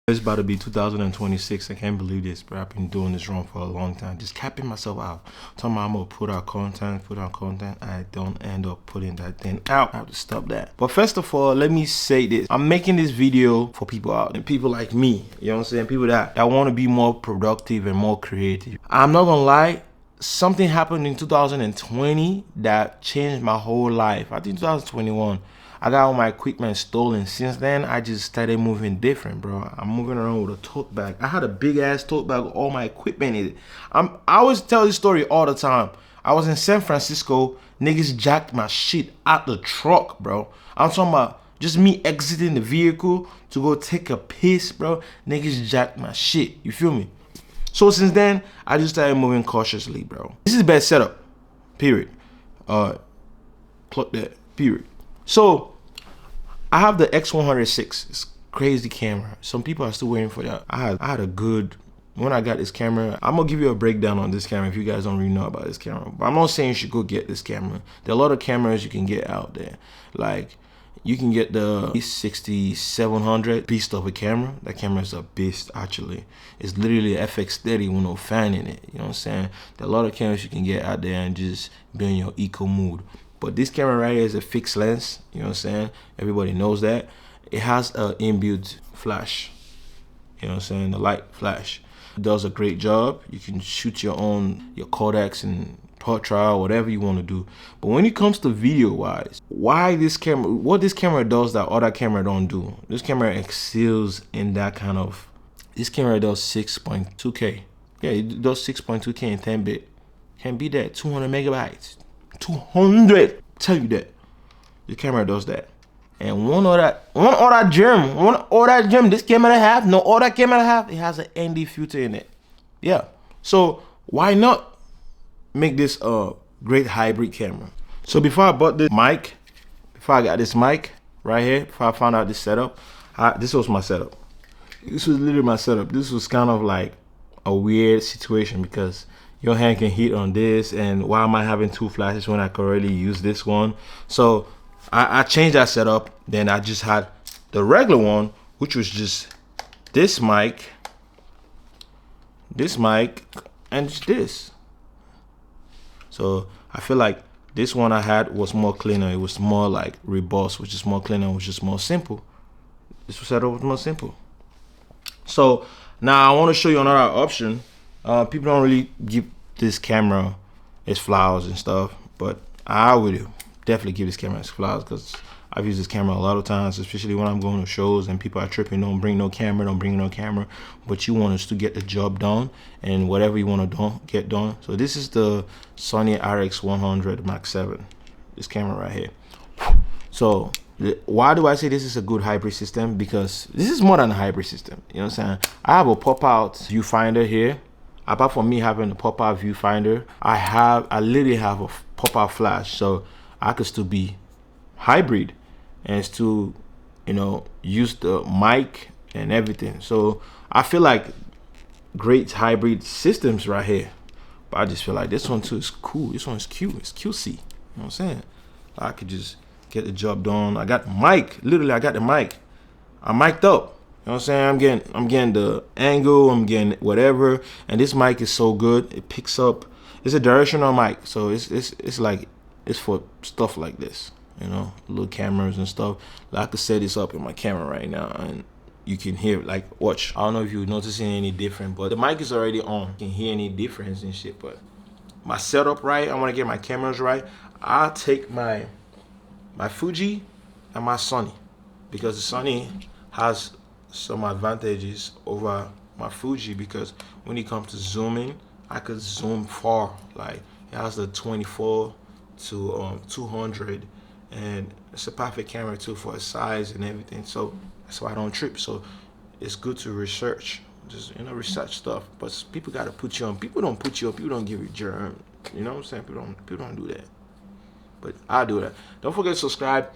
It's about to be 2026. I can't believe this, bro. I've been doing this wrong for a long time. Just capping myself out. Talking about I'm gonna put out content. I don't end up putting that thing out. I have to stop that. But first of all, let me say this. I'm making this video for people out there. People like me. You know what I'm saying? People that want to be more productive and more creative. I'm not gonna lie. Something happened in 2020 that changed my whole life. I think 2021. I got all my equipment stolen. Since then, I just started moving different, bro. I'm moving around with a tote bag. I had a big ass tote bag with all my equipment in it. I always tell this story all the time. I was in San Francisco. Niggas jacked my shit out the truck, bro. I'm talking about just me exiting the vehicle to go take a piss, bro. Niggas jacked my shit. You feel me? So since then, I just started moving cautiously, bro. This is the best setup. Period. Plug that. Period. So, I have the X106. It's crazy camera. Some people are still waiting for that. I had a good, when I got this camera, I'm gonna give you a breakdown on this camera if you guys don't really know about this camera. But I'm not saying you should go get this camera. There are a lot of cameras you can get out there. Like, you can get the 6700 beast of a camera. That camera is a beast, actually. It's literally an FX30 with no fan in it. You know what I'm saying? There are a lot of cameras you can get out there and just be in your eco mood. But this camera right here is a fixed lens, you know what I'm saying? Everybody knows that. It has an inbuilt flash, you know what I'm saying? The light flash. It does a great job. You can shoot your Kodaks and portrait, whatever you want to do. But when it comes to video wise, what this camera does that other camera don't do. This camera excels in that kind of, this camera does 6.2K. Yeah, it does 6.2K in 10-bit. Can beat that, 200 megabytes. 200. Tell you that the camera does that. And one other gem this camera have, no other camera have, it has an ND filter in it. Yeah, so why not make this a great hybrid camera? So before I bought this mic, before I got this mic right here, before I found out this setup, this was my setup. This was literally my setup. This was kind of like a weird situation because your hand can hit on this, and why am I having two flashes when I could already use this one? So I changed that setup. Then I just had the regular one, which was just this mic, and just this. So I feel like this one I had was more cleaner. It was more like robust, which is more cleaner, which is more simple. This setup was more simple. So now I want to show you another option. People don't really give this camera its flowers and stuff, but I would definitely give this camera its flowers because I've used this camera a lot of times, especially when I'm going to shows and people are tripping, don't bring no camera, but you want us to get the job done and whatever you want to get done. So this is the Sony RX100 Mark 7, this camera right here. So why do I say this is a good hybrid system? Because this is more than a hybrid system, you know what I'm saying? I have a pop-out viewfinder here. Apart from me having a pop-out viewfinder, I literally have a pop-out flash, so I could still be hybrid and still, you know, use the mic and everything. So I feel like great hybrid systems right here. But I just feel like this one too is cool. This one is cute. It's QC. You know what I'm saying? I could just get the job done. I got the mic. Literally, I got the mic. I'm mic'd up. You know what I'm saying? I'm getting the angle, I'm getting whatever, and this mic is so good. It picks up. It's a directional mic, so it's like it's for stuff like this, you know, little cameras and stuff. Like I could set this up in my camera right now, and you can hear, like, watch. I don't know if you're noticing any different, but the mic is already on. You can hear any difference and shit. But my setup right, I want to get my cameras right. I'll take my Fuji and my Sony because the Sony has some advantages over my Fuji because when it comes to zooming, I could zoom far. Like it has the 24 to 200, and it's a perfect camera too for its size and everything. So that's why I don't trip. So it's good to research, just, you know, research stuff. But people gotta put you on. People don't put you on. People don't give you germ. You know what I'm saying? People don't do that. But I do that. Don't forget to subscribe.